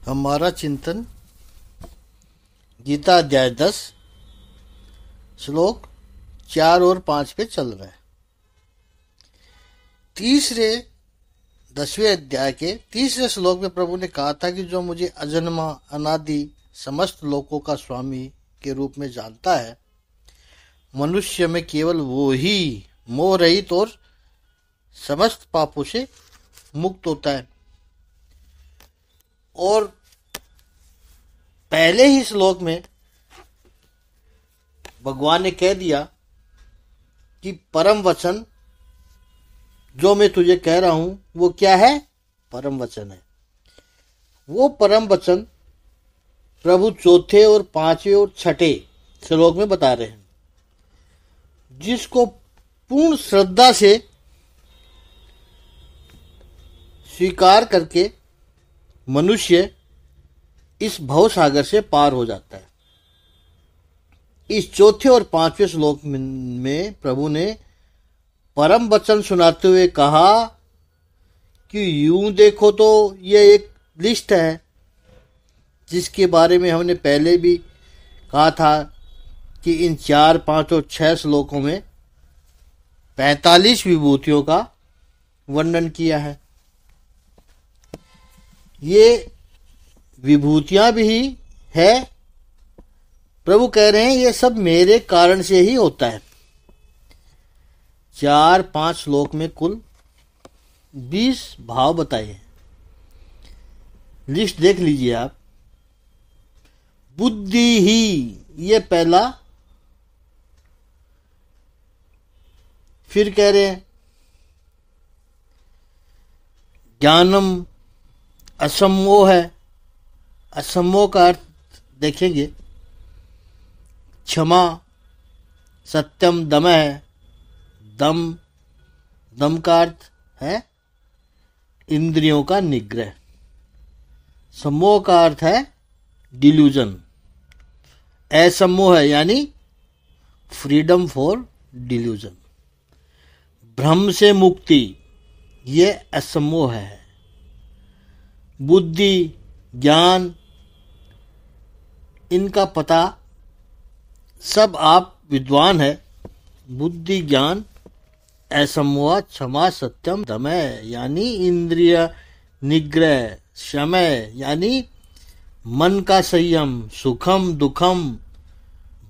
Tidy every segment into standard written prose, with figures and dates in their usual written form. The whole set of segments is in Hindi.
हमारा चिंतन गीता अध्याय 10 श्लोक 4 और 5 पे चल रहा है। तीसरे 10वें अध्याय के तीसरे श्लोक में प्रभु ने कहा था कि जो मुझे अजन्मा अनादि समस्त लोकों का स्वामी के रूप में जानता है, मनुष्य में केवल वो ही मोह रहित और समस्त पापों से मुक्त होता है। और पहले ही श्लोक में भगवान ने कह दिया कि परम वचन जो मैं तुझे कह रहा हूं वो क्या है? परम वचन है। वो परम वचन प्रभु चौथे और पांचवें और छठे श्लोक में बता रहे हैं, जिसको पूर्ण श्रद्धा से स्वीकार करके मनुष्य इस भव सागर से पार हो जाता है। इस चौथे और पांचवें श्लोक में प्रभु ने परम वचन सुनाते हुए कहा कि यूं देखो तो ये एक लिस्ट है जिसके बारे में हमने पहले भी कहा था कि इन 4, 5 और 6 श्लोकों में 45 विभूतियों का वर्णन किया है। ये विभूतियां भी है। प्रभु कह रहे हैं ये सब मेरे कारण से ही होता है। 4, 5 श्लोक में कुल 20 भाव बताए हैं। लिस्ट देख लीजिए आप। बुद्धि ही ये पहला, फिर कह रहे हैं ज्ञानम असम्मोह है। असम्मोह का अर्थ देखेंगे क्षमा, सत्यम दम है। दम का अर्थ है इंद्रियों का निग्रह। सम्मोह का अर्थ है डिल्यूजन। असम्मोह है यानी फ्रीडम फॉर डिल्यूजन। भ्रम से मुक्ति ये असम्मोह है। बुद्धि, ज्ञान, इनका पता सब आप विद्वान है। बुद्धि, ज्ञान, असम्मोह, क्षमा, सत्यम, दमय यानी इंद्रिय निग्रह, शमय यानी मन का संयम, सुखम दुखम,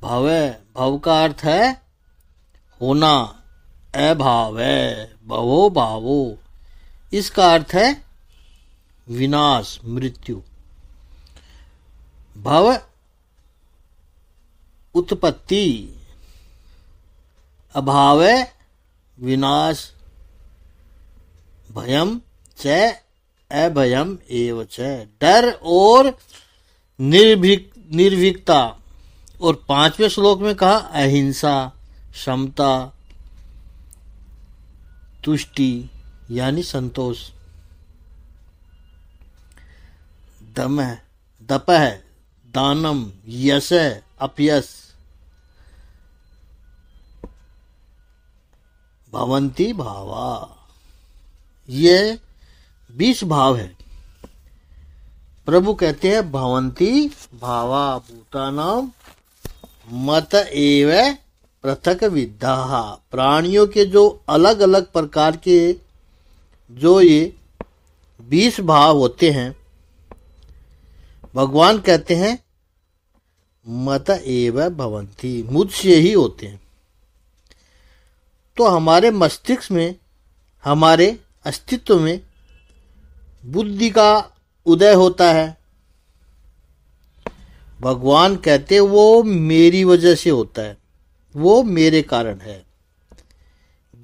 भव का अर्थ है होना, अभाव है, भवो भावो इसका अर्थ है विनाश, मृत्यु। भव उत्पत्ति, अभाव विनाश, भयम च अभयम एव च डर और निर्भीकता। और 5वें श्लोक में कहा अहिंसा, समता, तुष्टि यानी संतोष। दप है दानम, यश है अपयश, भवंती भावा। ये 20 भाव है। प्रभु कहते हैं भवंती भावा भूतानाम मत एव पृथक विद्धा। प्राणियों के जो अलग अलग प्रकार के जो ये 20 भाव होते हैं, भगवान कहते हैं मत एव भवंती, मुझसे ही होते हैं। तो हमारे मस्तिष्क में, हमारे अस्तित्व में बुद्धि का उदय होता है। भगवान कहते हैं वो मेरी वजह से होता है, वो मेरे कारण है।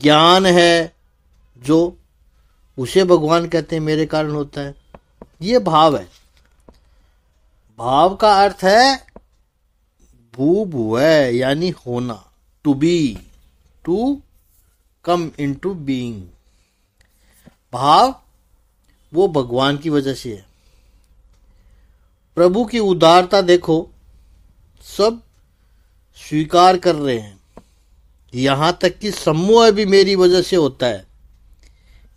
ज्ञान है जो, उसे भगवान कहते हैं मेरे कारण होता है। ये भाव है। भाव का अर्थ है भूभुव यानी होना, to be, to come into being. भाव वो भगवान की वजह से है। प्रभु की उदारता देखो, सब स्वीकार कर रहे हैं। यहां तक कि सम्मोह भी मेरी वजह से होता है।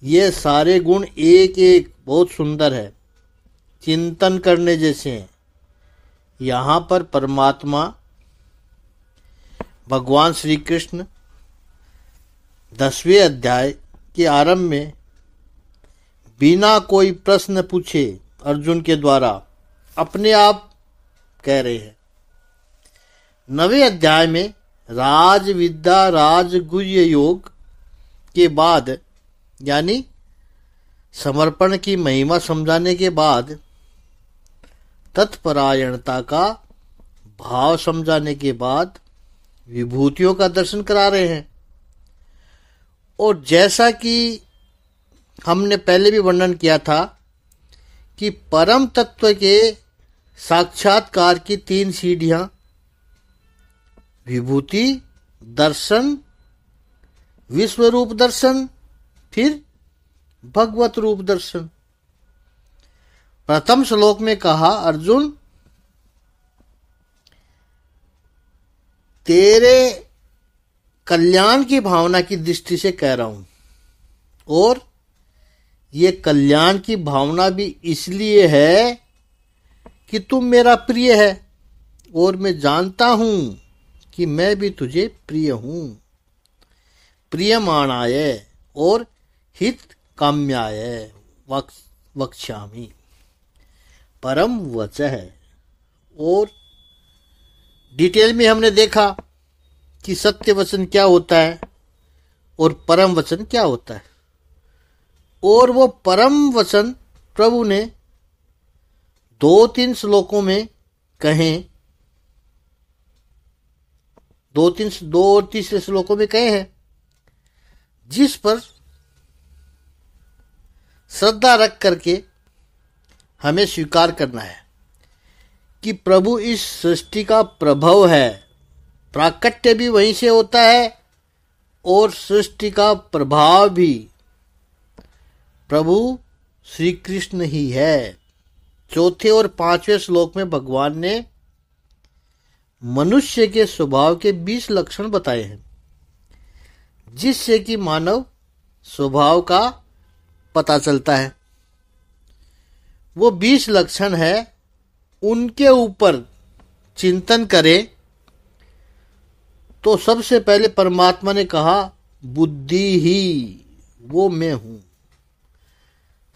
ये सारे गुण एक एक बहुत सुंदर है। चिंतन करने जैसे हैं। यहाँ पर परमात्मा भगवान श्री कृष्ण 10वें अध्याय के आरंभ में बिना कोई प्रश्न पूछे अर्जुन के द्वारा अपने आप कह रहे हैं। 9वें अध्याय में राज विद्या राजगुह्य योग के बाद यानी समर्पण की महिमा समझाने के बाद तत्परायणता का भाव समझाने के बाद विभूतियों का दर्शन करा रहे हैं। और जैसा कि हमने पहले भी वर्णन किया था कि परम तत्व के साक्षात्कार की 3 सीढ़ियां विभूति दर्शन, विश्वरूप दर्शन, फिर भगवत रूप दर्शन। प्रथम श्लोक में कहा, अर्जुन तेरे कल्याण की भावना की दृष्टि से कह रहा हूं, और ये कल्याण की भावना भी इसलिए है कि तुम मेरा प्रिय है और मैं जानता हूं कि मैं भी तुझे प्रिय हूं। प्रियमाणाय और हित काम्याय वक्ष्यामि परम वचः है। और डिटेल में हमने देखा कि सत्य वचन क्या होता है और परम वचन क्या होता है। और वो परम वचन प्रभु ने 2-3 श्लोकों में कहें, 2 और तीसरे श्लोकों में कहे हैं, जिस पर श्रद्धा रख करके हमें स्वीकार करना है कि प्रभु इस सृष्टि का प्रभव है। प्राकट्य भी वहीं से होता है और सृष्टि का प्रभाव भी प्रभु श्री कृष्ण ही है। 4 और 5वें श्लोक में भगवान ने मनुष्य के स्वभाव के 20 लक्षण बताए हैं, जिससे कि मानव स्वभाव का पता चलता है। वो 20 लक्षण है, उनके ऊपर चिंतन करें तो सबसे पहले परमात्मा ने कहा बुद्धि ही वो मैं हूं।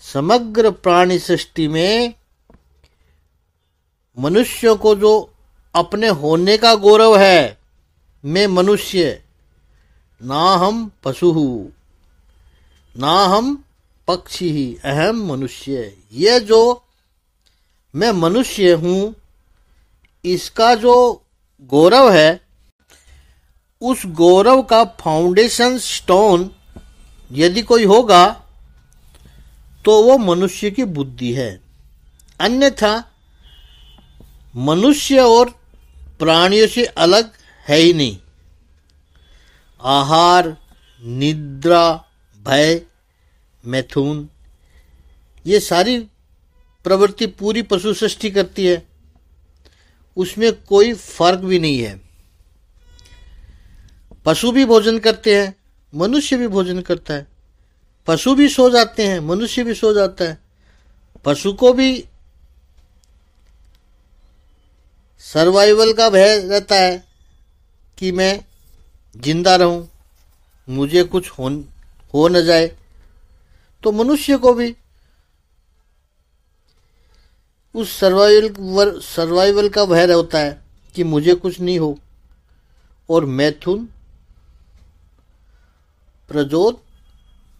समग्र प्राणी सृष्टि में मनुष्यों को जो अपने होने का गौरव है, मैं मनुष्य, ना हम पशु ना हम पक्षी ही अहम मनुष्य, ये जो मैं मनुष्य हूं, इसका जो गौरव है, उस गौरव का फाउंडेशन स्टोन यदि कोई होगा तो वो मनुष्य की बुद्धि है। अन्यथा मनुष्य और प्राणियों से अलग है ही नहीं। आहार, निद्रा, भय, मैथुन, ये सारी प्रवृत्ति पूरी पशु सृष्टि करती है, उसमें कोई फर्क भी नहीं है। पशु भी भोजन करते हैं, मनुष्य भी भोजन करता है। पशु भी सो जाते हैं, मनुष्य भी सो जाता है। पशु को भी सर्वाइवल का भय रहता है कि मैं जिंदा रहूं, मुझे कुछ हो न जाए। तो मनुष्य को भी उस सर्वाइवल का भय रहता है कि मुझे कुछ नहीं हो। और मैथुन, प्रजोत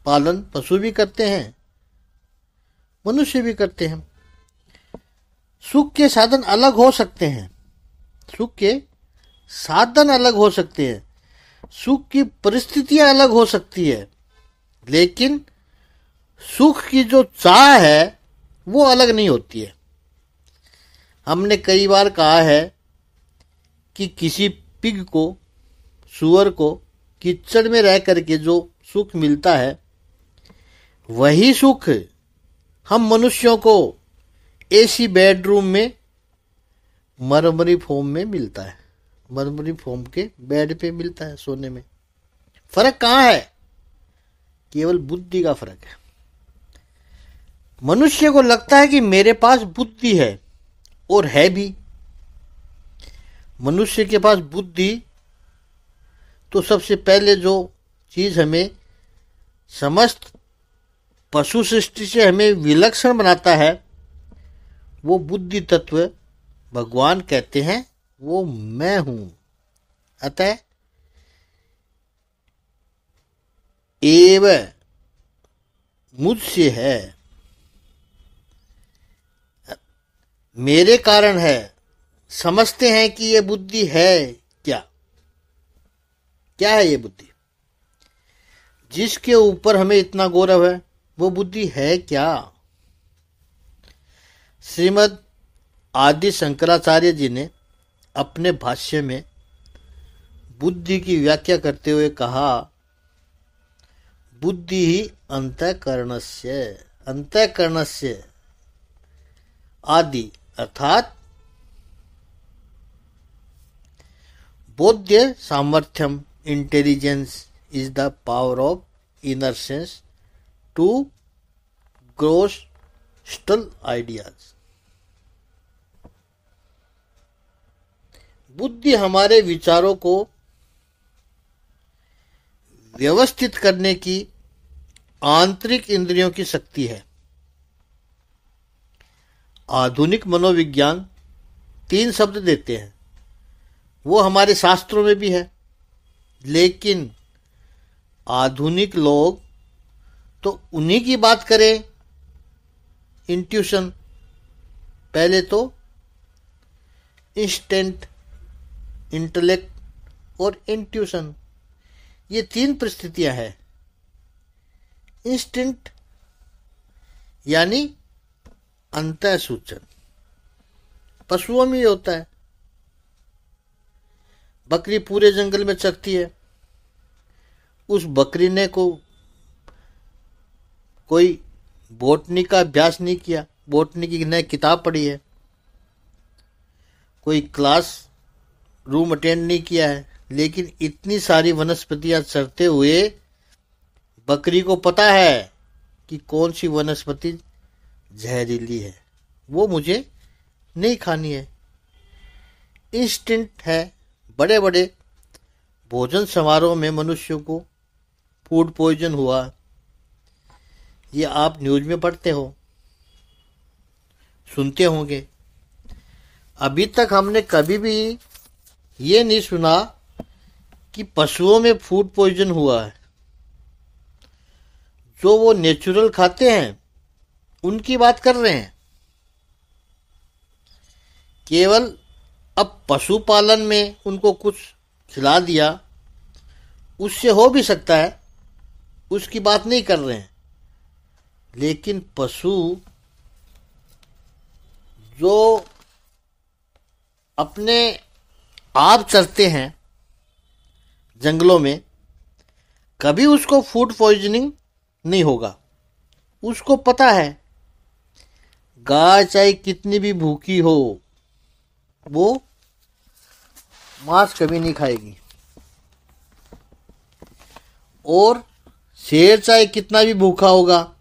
पालन पशु भी करते हैं, मनुष्य भी करते हैं। सुख के साधन अलग हो सकते हैं, सुख के साधन अलग हो सकते हैं, सुख की परिस्थितियां अलग हो सकती है, लेकिन सुख की जो चाह है वो अलग नहीं होती है। हमने कई बार कहा है कि किसी पिग को, सूअर को कीचड़ में रह करके जो सुख मिलता है, वही सुख हम मनुष्यों को एसी बेडरूम में मरमरी फोम में मिलता है, मरमरी फोम के बेड पे मिलता है सोने में। फर्क कहाँ है? केवल बुद्धि का फर्क है। मनुष्य को लगता है कि मेरे पास बुद्धि है, और है भी। मनुष्य के पास बुद्धि तो सबसे पहले जो चीज हमें समस्त पशु सृष्टि से हमें विलक्षण बनाता है, वो बुद्धि तत्व भगवान कहते हैं वो मैं हूं। अतः एव मुझसे है, मेरे कारण है। समझते हैं कि ये बुद्धि है क्या? क्या है ये बुद्धि? जिसके ऊपर हमें इतना गौरव है, वो बुद्धि है क्या? श्रीमद् आदि शंकराचार्य जी ने अपने भाष्य में बुद्धि की व्याख्या करते हुए कहा, बुद्धि ही अंतःकरणस्य आदि, अर्थात बोध्य सामर्थ्यम, intelligence is the power of inner sense to gross subtle ideas. बुद्धि हमारे विचारों को व्यवस्थित करने की आंतरिक इंद्रियों की शक्ति है। आधुनिक मनोविज्ञान 3 शब्द देते हैं, वो हमारे शास्त्रों में भी है, लेकिन आधुनिक लोग तो उन्हीं की बात करें। इंट्यूशन, पहले तो इंस्टेंट, इंटेलेक्ट और इंट्यूशन, ये 3 परिस्थितियां हैं। इंस्टेंट यानी अंतः सूचन, पशुओं में होता है। बकरी पूरे जंगल में चरती है, उस बकरी ने कोई बॉटनी का अभ्यास नहीं किया, बॉटनी की नई किताब पढ़ी है, कोई क्लास रूम अटेंड नहीं किया है, लेकिन इतनी सारी वनस्पतियां चरते हुए बकरी को पता है कि कौन सी वनस्पति जहरीली है, वो मुझे नहीं खानी है। इंस्टिंक्ट है। बड़े बड़े भोजन समारोह में मनुष्यों को फूड पॉइजन हुआ, ये आप न्यूज में पढ़ते हो, सुनते होंगे। अभी तक हमने कभी भी ये नहीं सुना कि पशुओं में फूड पॉइजन हुआ है। जो वो नेचुरल खाते हैं उनकी बात कर रहे हैं। केवल अब पशुपालन में उनको कुछ खिला दिया, उससे हो भी सकता है, उसकी बात नहीं कर रहे हैं। लेकिन पशु जो अपने आप चलते हैं जंगलों में, कभी उसको फूड पॉइजनिंग नहीं होगा। उसको पता है गाय चाहे कितनी भी भूखी हो, वो मांस कभी नहीं खाएगी, और शेर चाहे कितना भी भूखा होगा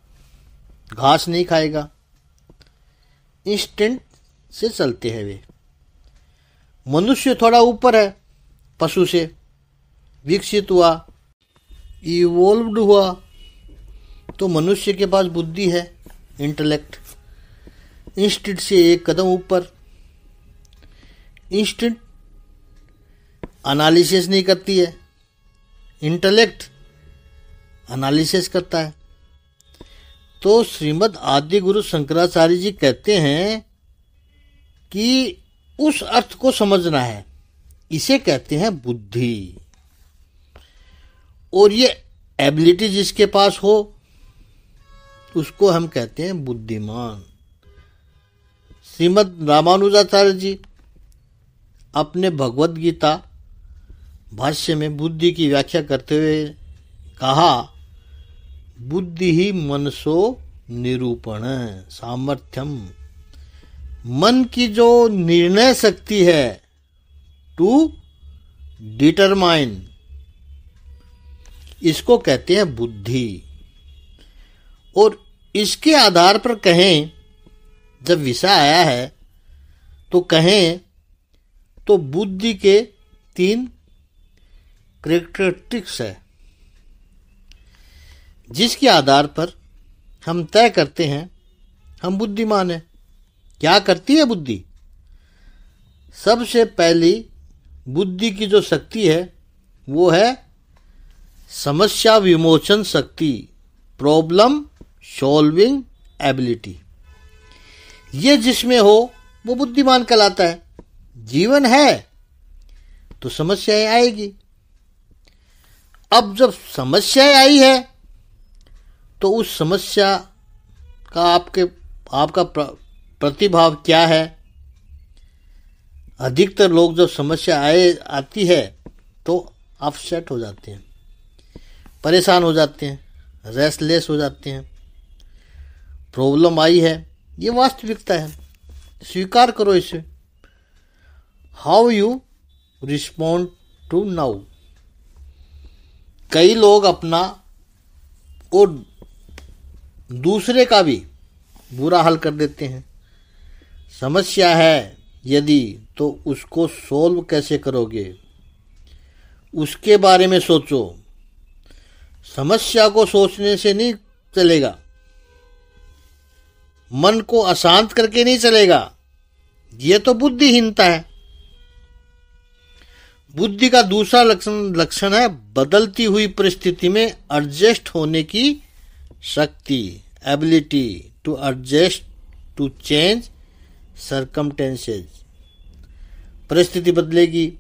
घास नहीं खाएगा। इंस्टेंट से चलते हैं वे। मनुष्य थोड़ा ऊपर है, पशु से विकसित हुआ, इवोल्व्ड हुआ, तो मनुष्य के पास बुद्धि है, इंटेलेक्ट। इंस्टेंट से एक कदम ऊपर। इंस्टेंट एनालिसिस नहीं करती है, इंटेलेक्ट एनालिसिस करता है। तो श्रीमद् आदि गुरु शंकराचार्य जी कहते हैं कि उस अर्थ को समझना है, इसे कहते हैं बुद्धि। और ये एबिलिटी जिसके पास हो उसको हम कहते हैं बुद्धिमान। श्रीमद् रामानुजाचार्य जी अपने भगवत गीता भाष्य में बुद्धि की व्याख्या करते हुए कहा, बुद्धि ही मनसो निरूपण सामर्थ्यम, मन की जो निर्णय शक्ति है, टू डिटरमाइन, इसको कहते हैं बुद्धि। और इसके आधार पर कहें, जब विषय आया है तो कहें तो बुद्धि के 3 कैरेक्टरिस्टिक्स है, जिसके आधार पर हम तय करते हैं हम बुद्धिमान हैं। क्या करती है बुद्धि? सबसे पहली बुद्धि की जो शक्ति है वो है समस्या विमोचन शक्ति, प्रॉब्लम सॉल्विंग एबिलिटी। ये जिसमें हो वो बुद्धिमान कहलाता है। जीवन है तो समस्याएं आएगी। अब जब समस्याएं आई है तो उस समस्या का आपका प्रतिभाव क्या है? अधिकतर लोग जब समस्या आती है तो अपसेट हो जाते हैं, परेशान हो जाते हैं, रेस्टलेस हो जाते हैं। प्रॉब्लम आई है, ये वास्तविकता है, स्वीकार करो इसे। How you respond to now. कई लोग अपना और दूसरे का भी बुरा हाल कर देते हैं। समस्या है यदि, तो उसको सोल्व कैसे करोगे उसके बारे में सोचो। समस्या को सोचने से नहीं चलेगा, मन को अशांत करके नहीं चलेगा। यह तो बुद्धिहीनता है। बुद्धि का दूसरा लक्षण है बदलती हुई परिस्थिति में एडजस्ट होने की शक्ति, ability to adjust to change circumstances. परिस्थिति बदलेगी,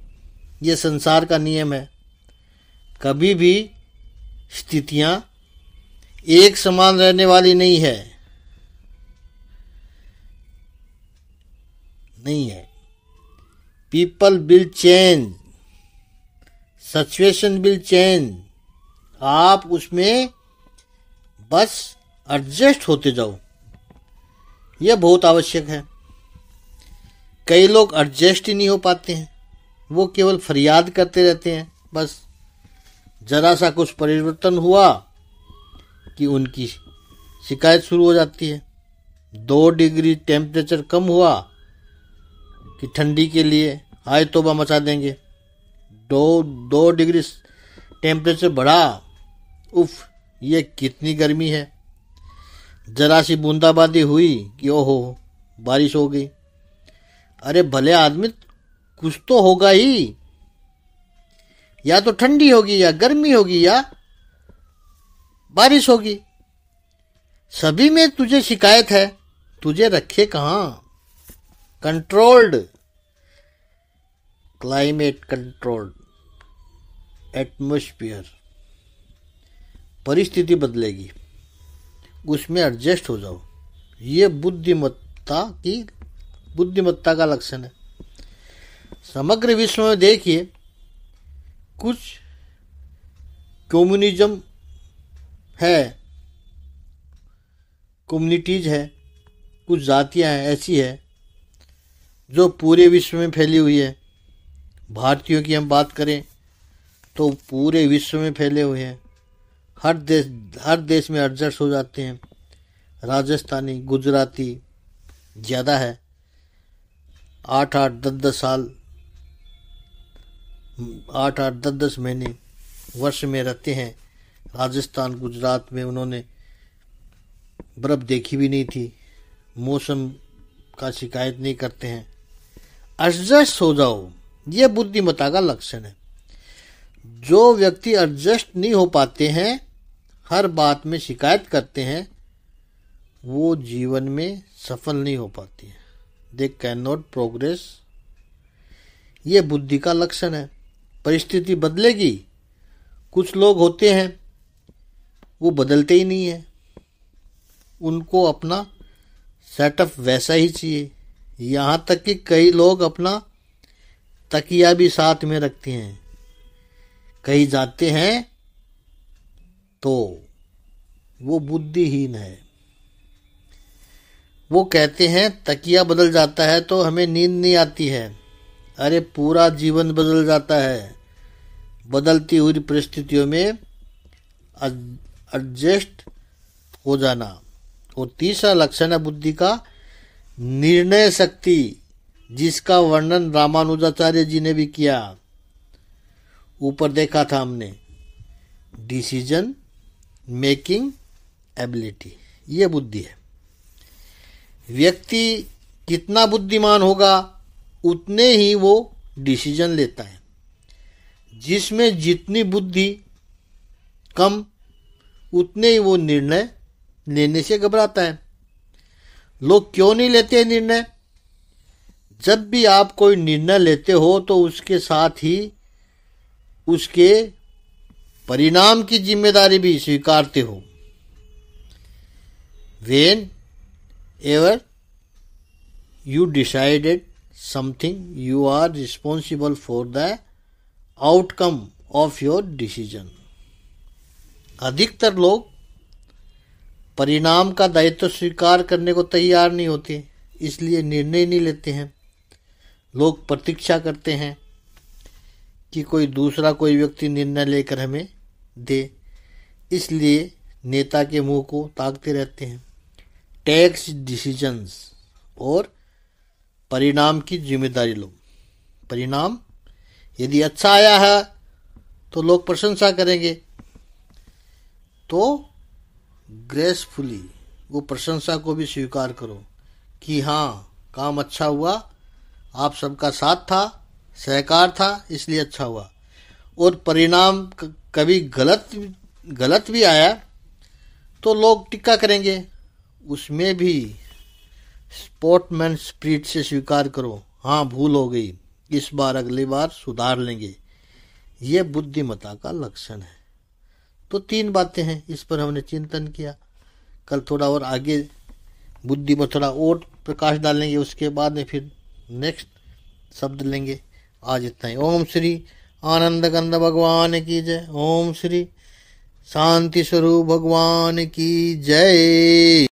यह संसार का नियम है। कभी भी स्थितियां एक समान रहने वाली नहीं है। People will change, situation will change. आप उसमें बस एडजस्ट होते जाओ, यह बहुत आवश्यक है। कई लोग एडजस्ट ही नहीं हो पाते हैं, वो केवल फरियाद करते रहते हैं। बस जरा सा कुछ परिवर्तन हुआ कि उनकी शिकायत शुरू हो जाती है। 2 डिग्री टेम्परेचर कम हुआ कि ठंडी के लिए हाय तौबा मचा देंगे। 2 डिग्री टेम्परेचर बढ़ा, उफ ये कितनी गर्मी है। जरा सी बूंदाबांदी हुई कि ओहो बारिश हो गई। अरे भले आदमी, कुछ तो होगा ही, या तो ठंडी होगी या गर्मी होगी या बारिश होगी। सभी में तुझे शिकायत है, तुझे रखे कहां? Controlled, climate controlled, atmosphere. परिस्थिति बदलेगी, उसमें एडजस्ट हो जाओ। ये बुद्धिमत्ता का लक्षण है। समग्र विश्व में देखिए, कुछ कम्युनिज्म है, कम्युनिटीज है, कुछ जातियां हैं ऐसी है जो पूरे विश्व में फैली हुई है। भारतीयों की हम बात करें तो पूरे विश्व में फैले हुए हैं। हर देश में एडजस्ट हो जाते हैं। राजस्थानी, गुजराती ज़्यादा है, 8-8, 10-10 साल, 8-8, 10-10 महीने वर्ष में रहते हैं। राजस्थान, गुजरात में उन्होंने बर्फ देखी भी नहीं थी, मौसम का शिकायत नहीं करते हैं। एडजस्ट हो जाओ, ये बुद्धिमत्ता का लक्षण है। जो व्यक्ति एडजस्ट नहीं हो पाते हैं, हर बात में शिकायत करते हैं, वो जीवन में सफल नहीं हो पाती है। They can not progress. ये बुद्धि का लक्षण है। परिस्थिति बदलेगी। कुछ लोग होते हैं वो बदलते ही नहीं है, उनको अपना सेटअप वैसा ही चाहिए। यहाँ तक कि कई लोग अपना तकिया भी साथ में रखते हैं। कहीं जाते हैं तो वो बुद्धिहीन है। वो कहते हैं तकिया बदल जाता है तो हमें नींद नहीं आती है। अरे पूरा जीवन बदल जाता है। बदलती हुई परिस्थितियों में एडजस्ट हो जाना, और तीसरा लक्षण है बुद्धि का निर्णय शक्ति, जिसका वर्णन रामानुजाचार्य जी ने भी किया। ऊपर देखा था हमने, डिसीजन मेकिंग एबिलिटी, ये बुद्धि है। व्यक्ति कितना बुद्धिमान होगा उतने ही वो डिसीजन लेता है। जिसमें जितनी बुद्धि कम उतने ही वो निर्णय लेने से घबराता है। लोग क्यों नहीं लेते निर्णय? जब भी आप कोई निर्णय लेते हो तो उसके साथ ही उसके परिणाम की जिम्मेदारी भी स्वीकारते हो। When ever you decided something, you are responsible for the outcome of your decision. अधिकतर लोग परिणाम का दायित्व स्वीकार करने को तैयार नहीं होते, इसलिए निर्णय नहीं लेते हैं। लोग प्रतीक्षा करते हैं कि कोई दूसरा कोई व्यक्ति निर्णय लेकर हमें दे, इसलिए नेता के मुंह को ताकते रहते हैं। टैक्स डिसीजंस और परिणाम की जिम्मेदारी लो। परिणाम यदि अच्छा आया है तो लोग प्रशंसा करेंगे, तो ग्रेसफुली वो प्रशंसा को भी स्वीकार करो कि हाँ, काम अच्छा हुआ, आप सबका साथ था, सहकार था, इसलिए अच्छा हुआ। और परिणाम कभी गलत भी आया तो लोग टिक्का करेंगे, उसमें भी स्पोर्ट्समैन स्पिरिट से स्वीकार करो, हाँ भूल हो गई, इस बार अगली बार सुधार लेंगे। यह बुद्धिमत्ता का लक्षण है। तो 3 बातें हैं, इस पर हमने चिंतन किया। कल थोड़ा और आगे बुद्धि पर थोड़ा और प्रकाश डालेंगे, उसके बाद में फिर नेक्स्ट शब्द लेंगे। आज इतना ही। ओम श्री आनंद कंद भगवान की जय। ओम श्री शांति स्वरूप भगवान की जय।